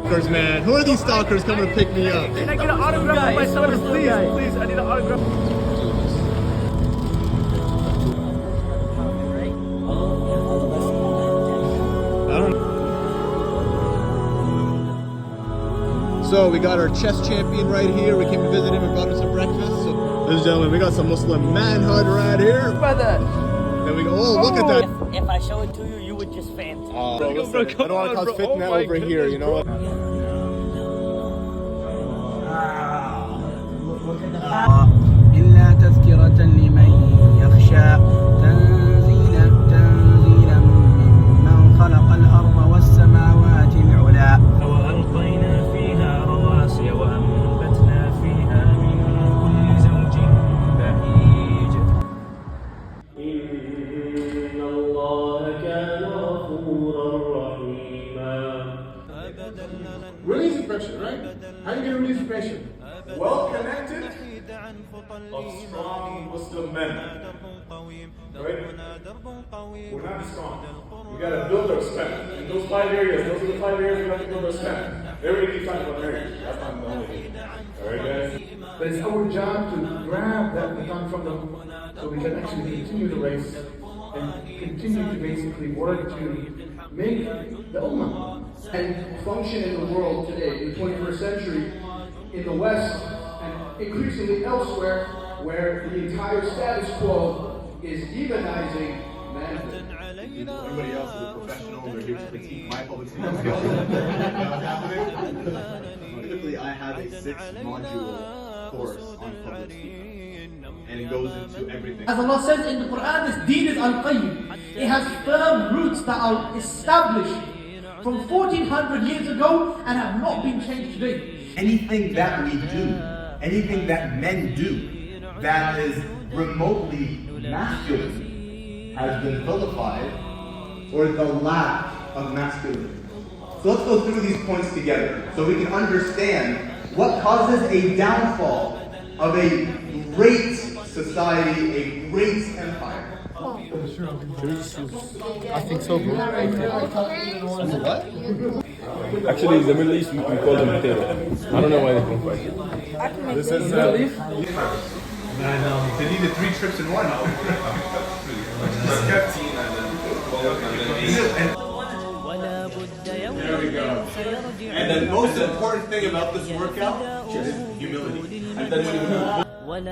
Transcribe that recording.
Stalkers, man. Who are these stalkers coming to pick me up? Can I get an autograph from my son? Please, please, I need an autograph. So we got our chess champion right here. We came to visit him and brought him some breakfast. So, ladies and gentlemen, we got some Muslim manhood right here. Brother. There we go. Oh, look at that. If I show it to you, you would just faint. Oh, bro, listen, I don't want to cause fitna over here, you know what? إلا تذكرة لمن يخشى تنزيلا ممن خلق الأرض والسماوات العلى وألقينا فيها رواسي وأنبتنا فيها من كل زوج بهيج إن الله كان غفورا رحيما. Release pressure, right? How are you going to release pressure? Well connected of strong Muslim men. Right? We're not strong. We got to build our strength. In those 5 areas, those are the 5 areas we have to build our strength. Everybody keeps talking about marriage. That's not the only thing. Alright, guys? But it's our job to grab that baton from them so we can actually continue the race and continue to basically work to make the Ummah and function in the world today, in the 21st century, in the West, and increasingly elsewhere, where the entire status quo is demonizing manhood. Everybody else is a professional. They're here to critique my public speaking skills. Typically, I have a 6-module course on public speaking, and it goes into everything. As Allah says in the Quran, this deen is al-qayyim. It has firm roots that are established from 1400 years ago and have not been changed today. Anything that we do, anything that men do that is remotely masculine has been vilified, or the lack of masculinity. So let's go through these points together so we can understand what causes a downfall of a great society, a great empire. I think so, bro. What? Actually, the Middle East, we call them potato. I don't know why they don't fight it. This is And they needed 3 trips in one. There we go. And the most important thing about this workout is humility. And then when you